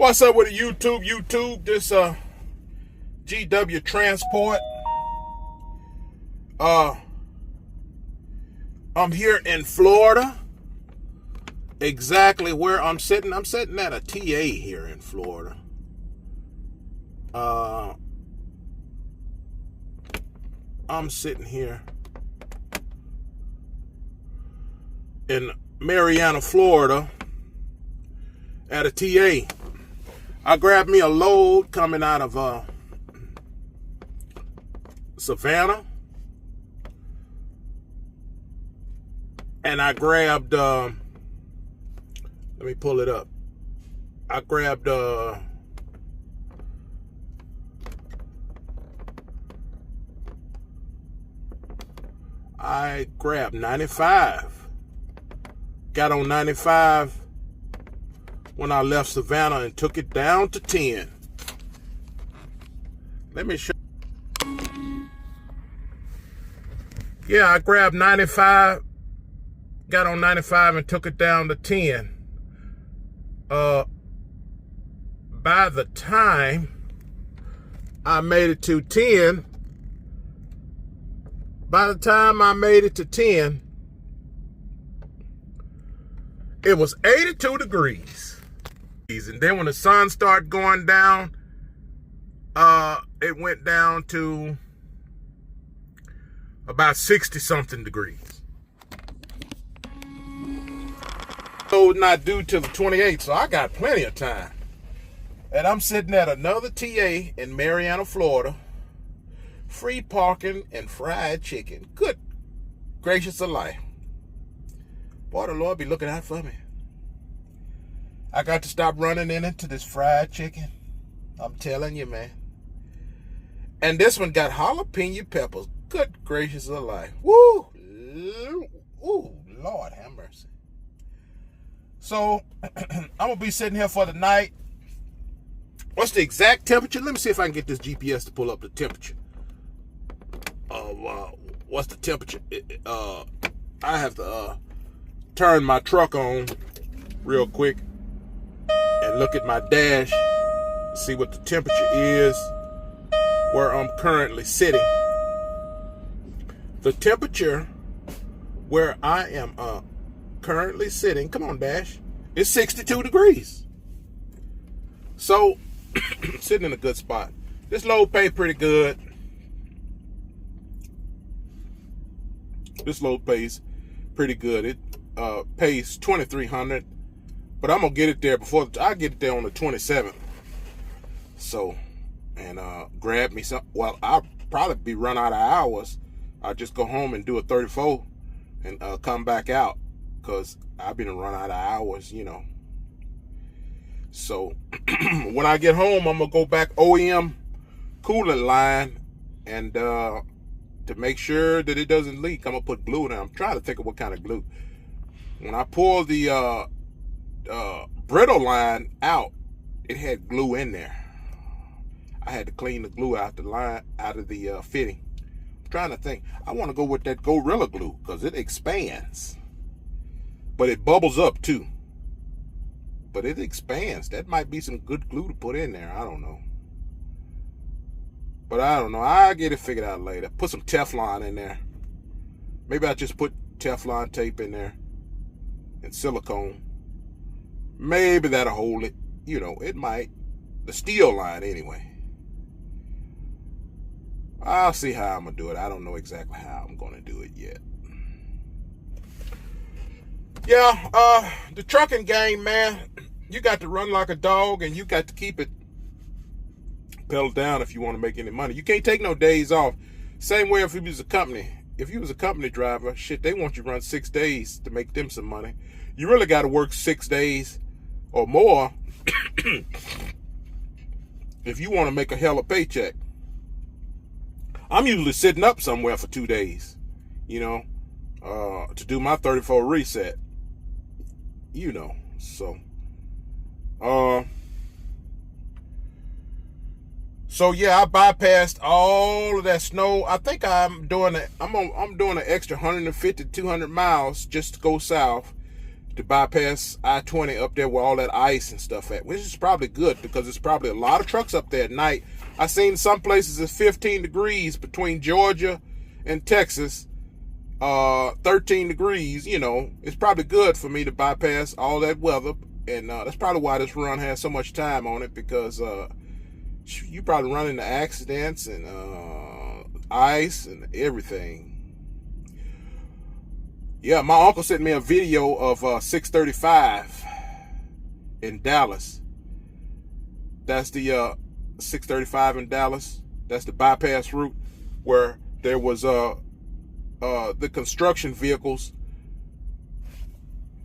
What's up with the YouTube? This GW Transport. I'm here in Florida. Exactly where I'm sitting. I'm sitting at a TA here in Florida. I'm sitting here in Marianna, Florida at a TA. I grabbed me a load coming out of Savannah. And I grabbed, let me pull it up. I grabbed, I grabbed 95. Got on 95 when I left Savannah and took it down to 10. Let me show. Yeah, I grabbed 95. Got on 95 and took it down to 10. By the time I made it to 10, it was 82 degrees. And then when the sun started going down, it went down to about 60-something degrees. So not due till the 28th, so I got plenty of time. And I'm sitting at another TA in Marianna, Florida. Free parking and fried chicken. Good gracious of life. Boy, the Lord be looking out for me. I got to stop running into this fried chicken. I'm telling you, man. And this one got jalapeno peppers. Good gracious of life. Woo! Ooh, Lord have mercy. So, I'm going to be sitting here for the night. What's the exact temperature? Let me see if I can get this GPS to pull up the temperature. What's the temperature? I have to turn my truck on real quick and look at my dash, see what the temperature is where I'm currently sitting. The temperature where I am currently sitting, come on dash, is 62 degrees. So, sitting in a good spot. This load paid pretty good. This load pays pretty good. It pays $2,300, but I'm gonna get it there before I get it there on the 27th. So, and grab me some. Well, I'll probably be run out of hours. I'll just go home and do a 34 and come back out because I've been run out of hours, you know. So when I get home, I'm gonna go back OEM coolant line and to make sure that it doesn't leak, I'm gonna put glue in it. I'm trying to think of what kind of glue. When I pulled the brittle line out, it had glue in there. I had to clean the glue out the line, out of the fitting. I'm trying to think. I want to go with that Gorilla Glue because it expands, but it bubbles up too. But it expands. That might be some good glue to put in there. I don't know. But I don't know. I'll get it figured out later. Put some Teflon in there. Maybe I'll just put Teflon tape in there and silicone. Maybe that'll hold it. You know, it might. The steel line anyway. I'll see how I'm going to do it. I don't know exactly how I'm going to do it yet. Yeah, the trucking game, man, you got to run like a dog and you got to keep it pedal down if you want to make any money. You can't take no days off. Same way if you was a company. If you was a company driver, shit, they want you to run 6 days to make them some money. You really got to work 6 days or more if you want to make a hell of a paycheck. I'm usually sitting up somewhere for 2 days, you know, to do my 34 reset, you know, so, yeah, I bypassed all of that snow. I think I'm doing an extra 150 to 200 miles just to go south to bypass I-20 up there where all that ice and stuff at, which is probably good because there's probably a lot of trucks up there at night. I seen some places it's 15 degrees between Georgia and Texas, 13 degrees. You know, it's probably good for me to bypass all that weather, and that's probably why this run has so much time on it, because you probably run into accidents and ice and everything. Yeah, my uncle sent me a video of 635 in Dallas. That's the 635 in Dallas. That's the bypass route where there was the construction vehicles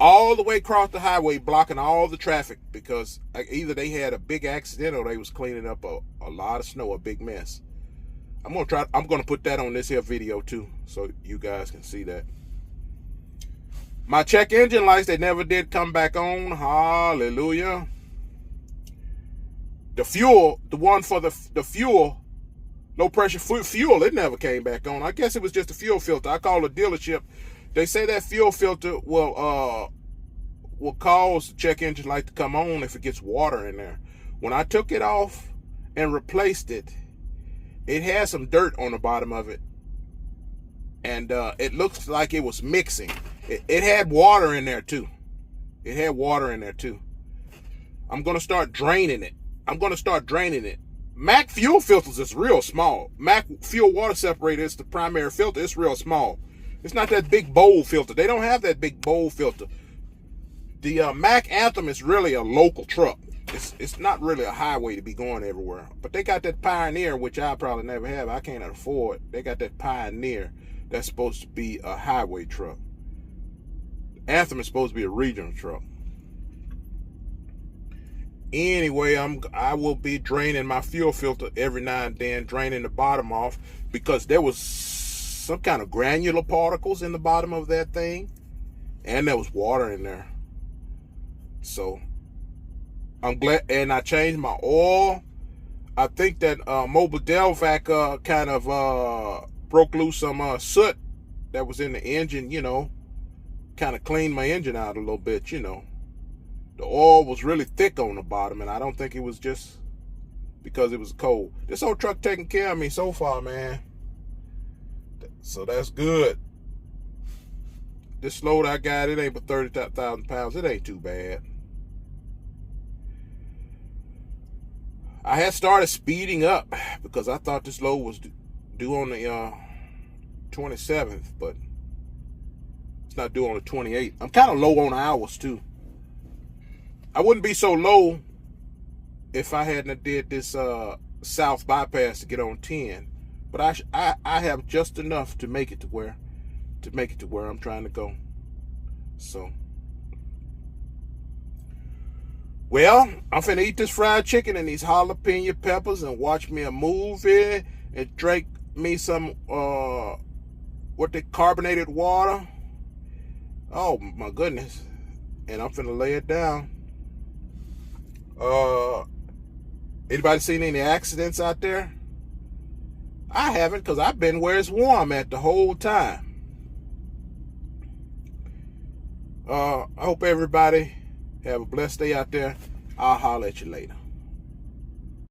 all the way across the highway blocking all the traffic because either they had a big accident or they was cleaning up a lot of snow, a big mess. I'm gonna put that on this here video too, so you guys can see that. My check engine lights, they never did come back on. Hallelujah. The fuel, the one for the fuel, low pressure fuel, it never came back on. I guess it was just a fuel filter. I called a dealership. They say that fuel filter will cause the check engine light to come on if it gets water in there. When I took it off and replaced it, it had some dirt on the bottom of it, and it looks like it was mixing. It had water in there too. It had water in there too. I'm gonna start draining it. Mac fuel filters is real small. Mac fuel water separator is the primary filter. It's real small. It's not that big bowl filter. They don't have that big bowl filter. The Mac Anthem is really a local truck. It's not really a highway to be going everywhere. But they got that Pioneer, which I probably never have. I can't afford. They got that Pioneer that's supposed to be a highway truck. Anthem is supposed to be a regional truck. Anyway, I will be draining my fuel filter every now and then, draining the bottom off, because there was some kind of granular particles in the bottom of that thing, and there was water in there. So I'm glad, and I changed my oil. I think that Mobil Delvac kind of broke loose some soot that was in the engine, you know, kind of cleaned my engine out a little bit, you know. The oil was really thick on the bottom, and I don't think it was just because it was cold. This old truck taking care of me so far, man. So that's good. This load I got, it ain't but 30,000 pounds. It ain't too bad. I had started speeding up because I thought this load was due on the 27th, but it's not due on the 28th. I'm kind of low on hours too. I wouldn't be so low if I hadn't did this south bypass to get on 10. But I have just enough to make it to where I'm trying to go. So, well, I'm finna eat this fried chicken and these jalapeno peppers and watch me a movie and drink me some carbonated water. Oh my goodness. And I'm finna lay it down. Anybody seen any accidents out there? I haven't, because I've been where it's warm at the whole time. I hope everybody have a blessed day out there. I'll holler at you later.